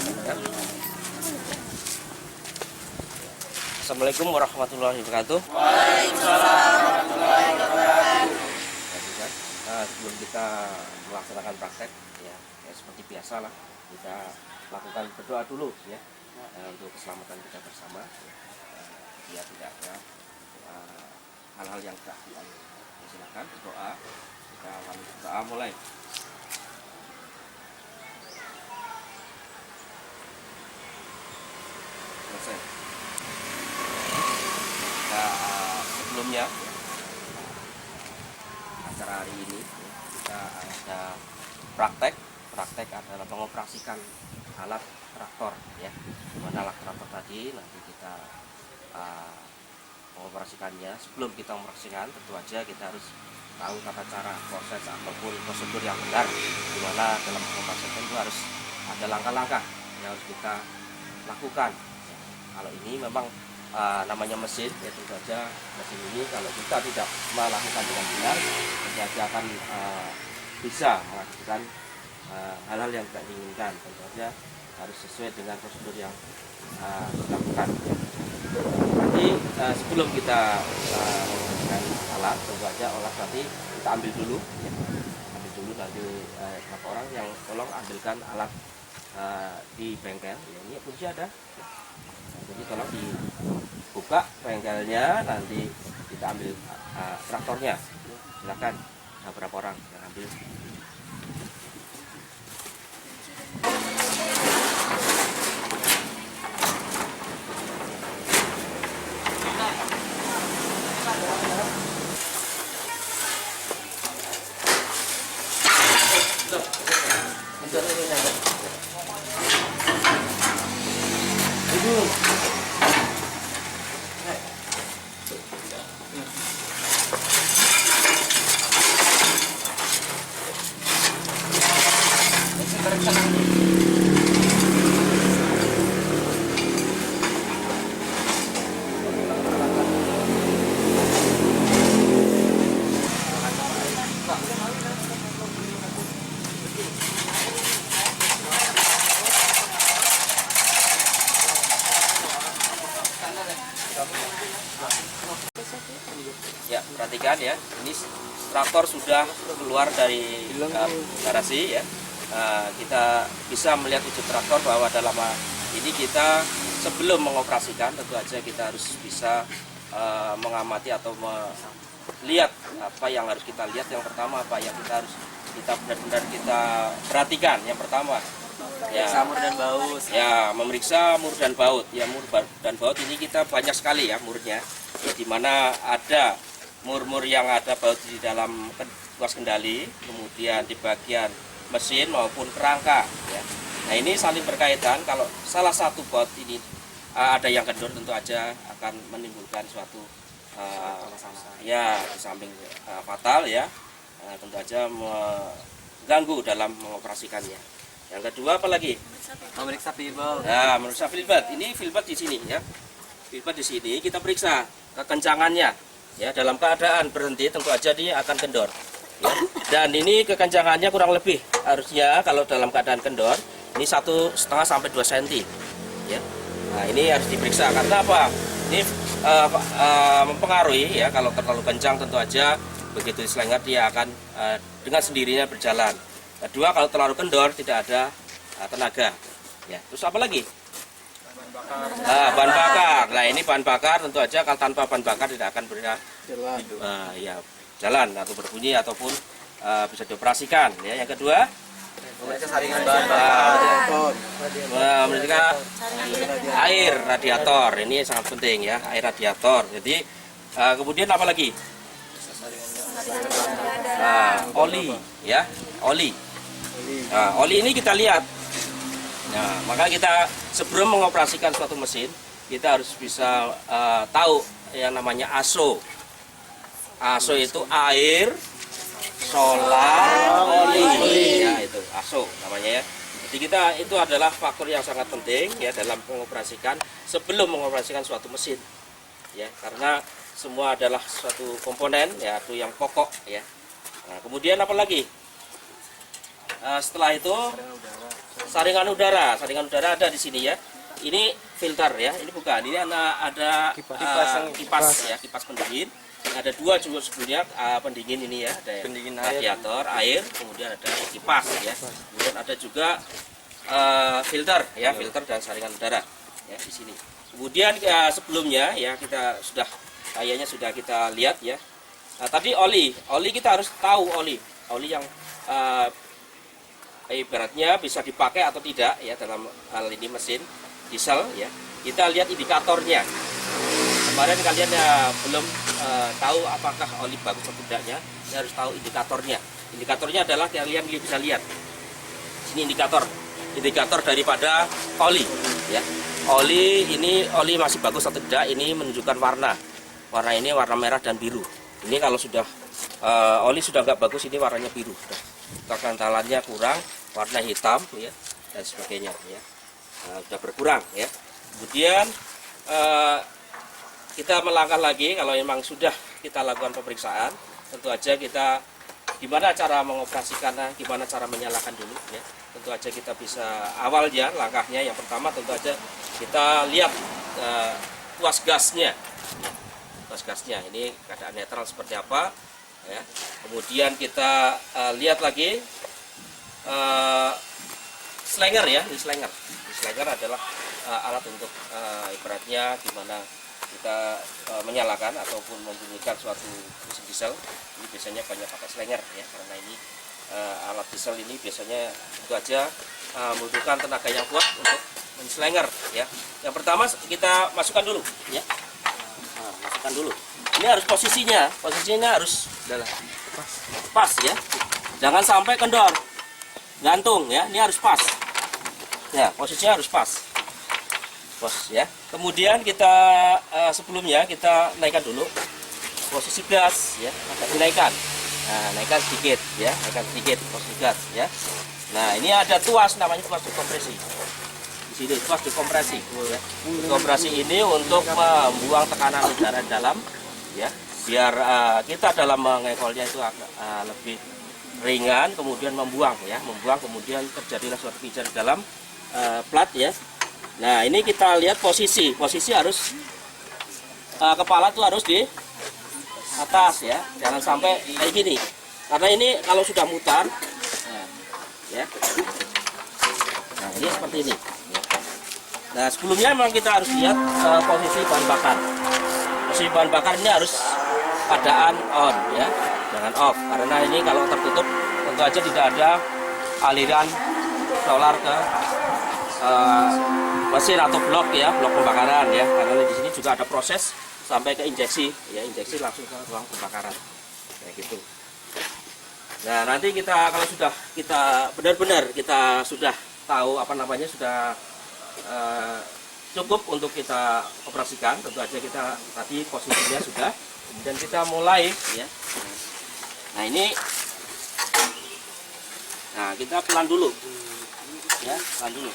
Ya. Assalamualaikum warahmatullahi wabarakatuh. Waalaikumsalam warahmatullahi wabarakatuh. Sebelum kita melaksanakan praktek, ya seperti biasa lah, kita lakukan berdoa dulu ya, untuk keselamatan kita bersama. Ya, tidak ada hal-hal yang tidak dialami. Silakan berdoa. Kita awali berdoa mulai. Selesai. Kita sebelumnya acara hari ini kita ada praktek adalah mengoperasikan alat traktor ya. Mana alat traktor tadi nanti kita mengoperasikannya. Sebelum kita mengoperasikan tentu aja kita harus tahu tata cara proses ataupun prosedur yang benar, dimana dalam mengoperasikan itu harus ada langkah-langkah yang harus kita lakukan. Kalau ini memang namanya mesin, ya tentu saja mesin ini kalau kita tidak melakukan dengan benar, tentu saja akan bisa melakukan hal-hal yang tidak diinginkan. Tentu saja harus sesuai dengan prosedur yang dilakukan. Nanti sebelum kita menggunakan alat, tentu saja olah nanti kita ambil dulu, ya. Ambil dulu nanti beberapa orang yang tolong ambilkan alat di bengkel. Ya, ini kunci ada. Jadi tolong dibuka bengkelnya, nanti kita ambil traktornya. Silakan, ada berapa orang yang ambil? Ya, perhatikan ya, ini traktor sudah keluar dari garasi ya. Kita bisa melihat wujud traktor bahwa dalam ini kita sebelum mengoperasikan tentu aja kita harus bisa mengamati atau melihat apa yang harus kita lihat. Yang pertama apa yang kita harus benar-benar kita perhatikan. Yang pertama ya, Mur dan baut. Ya, memeriksa mur dan baut. Ya, mur dan baut ini kita banyak sekali ya murnya. Ya, di mana ada mur-mur yang ada baut di dalam tuas kendali, kemudian di bagian mesin maupun kerangka. Ya. Nah, ini saling berkaitan. Kalau salah satu baut ini ada yang kendor, tentu aja akan menimbulkan suatu ya di samping fatal ya. Tentu aja mengganggu dalam mengoperasikannya. Yang kedua apalagi? Memeriksa filbert. Nah, memeriksa filbert. Ini filbert di sini ya. Filbert di sini kita periksa kekencangannya. Ya, dalam keadaan berhenti tentu aja dia akan kendor. Ya. Dan ini kekencangannya kurang lebih harusnya kalau dalam keadaan kendor ini 1,5 sampai 2 cm. Ya. Nah, ini harus diperiksa karena apa? Ini mempengaruhi ya, kalau terlalu kencang tentu aja begitu diselenggar dia akan dengan sendirinya berjalan. Kedua, kalau terlalu kendor tidak ada tenaga. Ya, terus apa lagi? Bahan bakar. Nah, ini bahan bakar tentu aja kalau tanpa bahan bakar tidak akan jalan atau berbunyi ataupun bisa dioperasikan. Ya, yang kedua, Memeriksa saringan bahan bakar. memeriksa air radiator. Ini sangat penting ya, air radiator. Jadi kemudian apa lagi? Oli ya, oli. Nah, oli ini kita lihat. Nah, maka kita sebelum mengoperasikan suatu mesin, kita harus bisa tahu yang namanya ASO. ASO itu air, solar, oli. Ya, itu ASO namanya ya. Jadi itu adalah faktor yang sangat penting ya dalam mengoperasikan sebelum mengoperasikan suatu mesin. Ya, karena semua adalah suatu komponen ya, itu yang pokok ya. Nah, kemudian apa lagi? Setelah itu saringan udara ada di sini ya. Ini filter ya, ini bukan. Ini ada kipas pendingin. Ada dua juga sebelumnya pendingin ini ya, ada Pendingin radiator air, kemudian ada kipas ya. Kemudian ada juga filter ya, filter dan saringan udara ya di sini. Kemudian sebelumnya ya kita kayaknya sudah kita lihat ya. Nah, tadi oli kita harus tahu oli yang ibaratnya bisa dipakai atau tidak ya dalam hal ini mesin diesel ya. Kita lihat indikatornya. Kemarin kalian belum tahu apakah oli bagus atau tidaknya, ya harus tahu indikatornya. Indikatornya adalah kalian bisa lihat. Ini indikator daripada oli ya. Oli masih bagus atau tidak, ini menunjukkan warna. Warna ini warna merah dan biru. Ini kalau sudah oli sudah nggak bagus, ini warnanya biru. Kekentalannya kurang, warna hitam ya dan sebagainya ya. Sudah berkurang ya. Kemudian kita melangkah lagi. Kalau memang sudah kita lakukan pemeriksaan, tentu aja kita gimana cara mengoperasikannya, gimana cara menyalakan dulu ya. Tentu aja kita bisa awalnya langkahnya yang pertama tentu aja kita lihat tuas gasnya. Tuas gasnya ini keadaan netral seperti apa ya. Kemudian kita lihat lagi slanger ya. Ini slanger adalah alat untuk ibaratnya gimana kita menyalakan ataupun membunyikan suatu mesin diesel. Ini biasanya banyak pakai slanger ya, karena ini alat diesel ini biasanya itu aja membutuhkan tenaga yang kuat untuk menslanger ya. Yang pertama kita masukkan dulu ya. Masukkan dulu. Ini harus posisinya harus pas ya. Jangan sampai kendor, gantung ya. Ini harus pas. Ya, posisinya harus pas ya. Kemudian kita sebelumnya kita naikkan dulu posisi gas ya, agak dinaikkan. Nah, naikkan sedikit ya, posisi gas ya. Nah, ini ada tuas, namanya tuas dekompresi. Di sini tuas dekompresi ya. Dekompresi ini untuk membuang tekanan udara dalam ya, biar kita dalam mengekolnya itu agak lebih ringan, kemudian membuang kemudian terjadilah suatu pijar di dalam plat ya. Nah, ini kita lihat posisi harus kepala tuh harus di atas ya, jangan sampai kayak gini, karena ini kalau sudah mutar ya. Nah, ini seperti ini. Nah, sebelumnya memang kita harus lihat posisi bahan bakar. Posisi bahan bakar ini harus keadaan on ya, jangan off, karena ini kalau tertutup tentu aja tidak ada aliran solar ke mesin atau blok pembakaran ya, karena di sini juga ada proses sampai ke injeksi ya, injeksi langsung ke ruang pembakaran kayak gitu. Nah, nanti kita kalau sudah kita benar-benar kita sudah tahu sudah cukup untuk kita operasikan, tentu aja kita tadi posisinya sudah, kemudian kita mulai ya. Nah, ini kita pelan dulu ya, pelan dulu.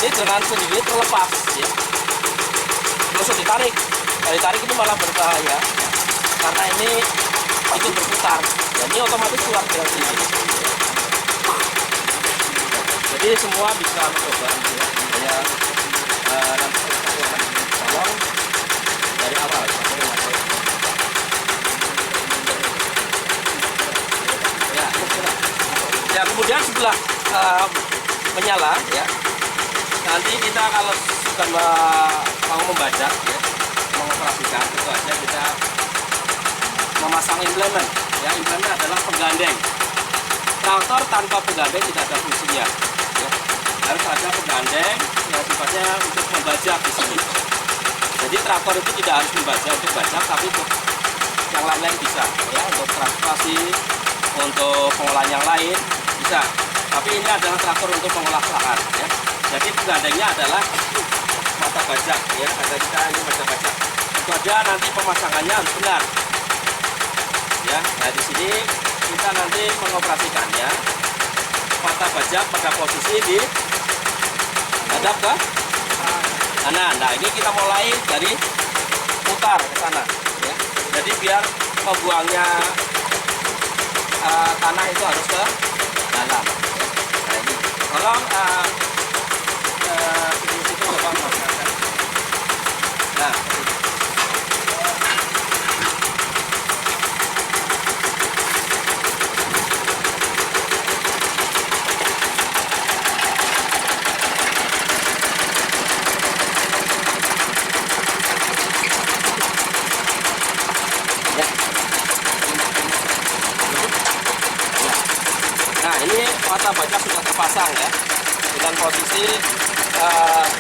Ini dengan sendiri terlepas ya, langsung ditarik ini malah berbahaya karena ini itu berputar dan ini otomatis keluar dari sini. Jadi semua bisa mencoba ya, nanti tolong dari awal ya, kemudian setelah menyala ya, nanti kita kalau sudah mau membaca ya, mengoperasikan, tentu aja kita memasang implement ya. Implement adalah penggandeng. Traktor tanpa penggandeng tidak ada fungsinya ya. Harus ada penggandeng yang sifatnya untuk membajak di sini. Jadi traktor itu tidak harus membajak untuk bajak, tapi untuk yang lain-lain bisa ya, untuk transportasi, untuk pengolahan yang lain bisa. Tapi ini adalah traktor untuk mengolah lahan ya. Jadi penggandengnya adalah mata bajak ya, ada kita ini mata bajak. Tentu aja nanti pemasangannya harus benar ya. Nah, di sini kita nanti mengoperasikannya, mata bajak pada posisi di hadap ke kanan. Nah, ini kita mulai dari putar ke sana ya. Jadi biar pembuangnya tanah itu harus ke dalam. Nah ini tolong di situ Bapak menggunakan. Nah, nah ini mata baja sudah terpasang ya, dengan posisi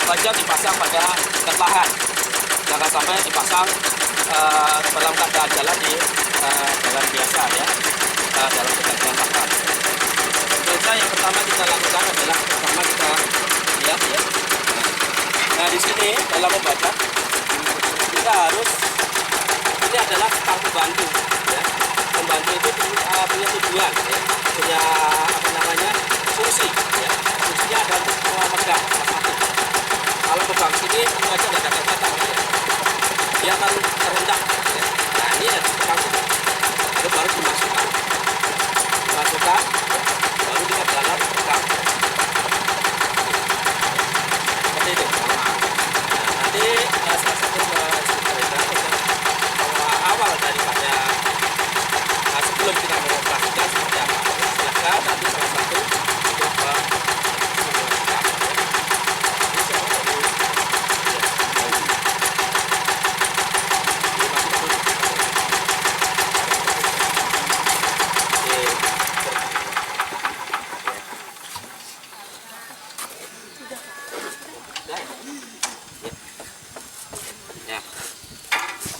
baja dipasang pada dekat lahan, jangan sampai dipasang dalam keadaan jalan di jalan biasa ya, dalam keadaan lahan. Baja yang pertama kita lakukan adalah pertama kita lihat ya. Nah di sini dalam membaca kita harus, ini adalah stang pembantu ya. Pembantu itu punya tujuan ya, punya apa namanya fungsi ya. Fungsinya adalah untuk memegang. Kalau pegang sini aja nggak ada kata ya. Dia akan terendah ya. Nah ini ada pegang sini, itu baru dimasukkan ya. Baru kita jalan pegang seperti itu. Nah nanti salah satu awal daripada sebelum kita mengoperasikan seperti apa, silahkan nanti salah satu coba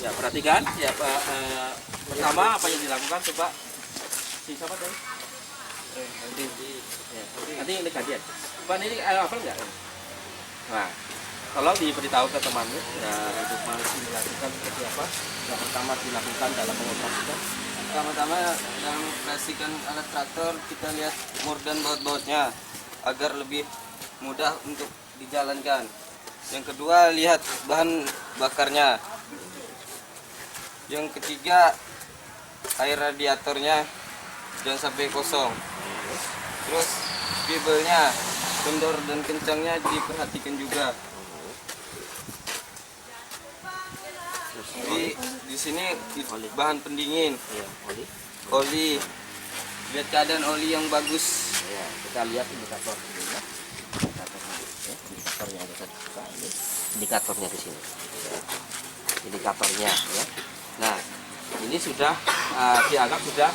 ya, perhatikan ya Pak. Pertama apa yang dilakukan coba si siapa tadi? Nanti ini gantian. Pak ini apa enggak? Nah, tolong diberitahu ke temanmu ya, untuk masih dilakukan seperti apa. Yang pertama dilakukan dalam mengoperasikan. Pertama-tama dalam mengoperasikan alat traktor kita lihat mur dan baut-bautnya agar lebih mudah untuk dijalankan. Yang kedua lihat bahan bakarnya. Yang ketiga air radiatornya jangan sampai kosong. Terus spibelnya, kendor dan kencangnya diperhatikan juga. Di sini bahan pendingin, oli. Lihat keadaan oli yang bagus. Ya, kita lihat indikator ini ya. Indikatornya ada satu. Ini indikatornya di sini. Ya. Indikatornya ya. Nah, ini sudah dianggap sudah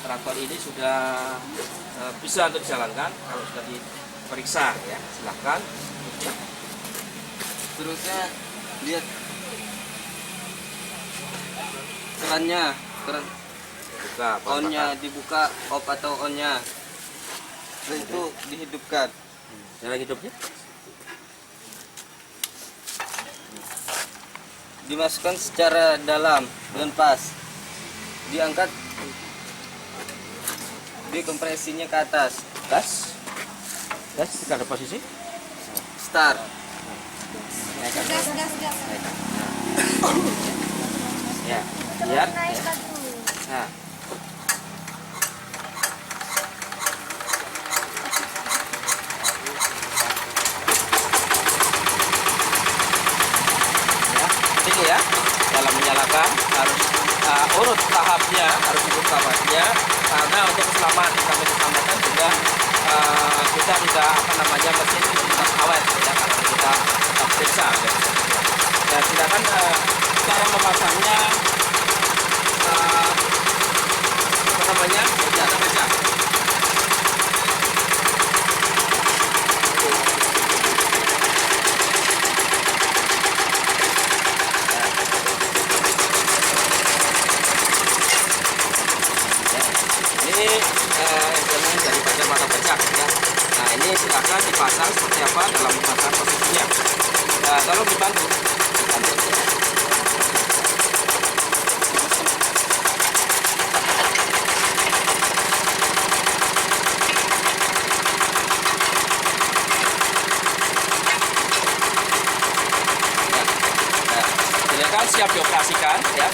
traktor ini sudah bisa untuk dijalankan kalau sudah diperiksa ya. Silahkan. Terusnya lihat kerannya, keran Buka, onnya dibuka, off atau onnya. Setelah itu dihidupkan. Cara hidupnya? Dimasukkan secara dalam dengan pas. Diangkat, dikompresinya ke atas. Gas. Gas kita ada posisi. Start. Naikkan. Gas. Naikkan. Ya, lihat. Ya. Nah, ini ya, dalam menyalakan harus urut tahapnya, karena untuk keselamatan juga kita tidak mesin tetap awet ya, karena kita tetap periksa ya. Dan silakan cara memasangnya ada beca. Ini instrumen daripada mata becak ya. Nah ini silakan dipasang seperti apa dalam memasang posisinya. Tolong dibantu. Silakan siap dioperasikan ya.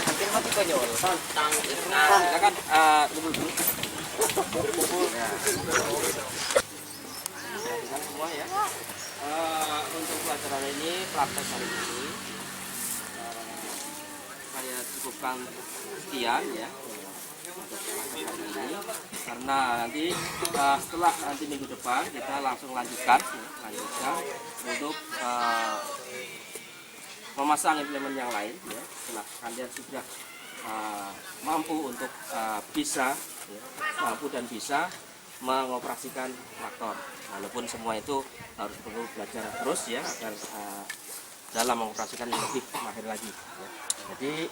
Hampir mati konyol. Silakan dulu. Ya. Perhatikan semua ya. Untuk pelajaran ini praktek hari ini saya cukupkan sekian ya untuk praktek hari ini, karena nanti setelah nanti minggu depan kita langsung lanjutkan untuk memasang implement yang lain ya. Setelah kalian sudah mampu untuk bisa ya, mampu dan bisa mengoperasikan traktor, walaupun semua itu harus perlu belajar terus ya agar dalam mengoperasikan yang lebih mahir lagi ya. Jadi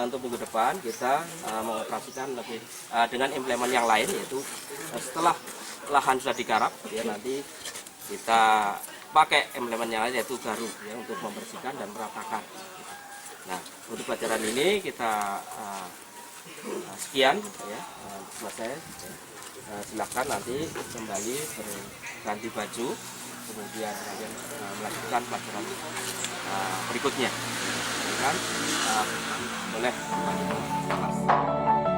untuk minggu depan kita mengoperasikan lebih dengan implement yang lain, yaitu setelah lahan sudah digarap ya, nanti kita pakai implement yang lain yaitu garu ya, untuk membersihkan dan meratakan. Nah, untuk pelajaran ini kita sekian ya, selesai ya. Silakan nanti kembali berganti baju, kemudian kalian melanjutkan pelajaran berikutnya. Boleh kembali ke kelas.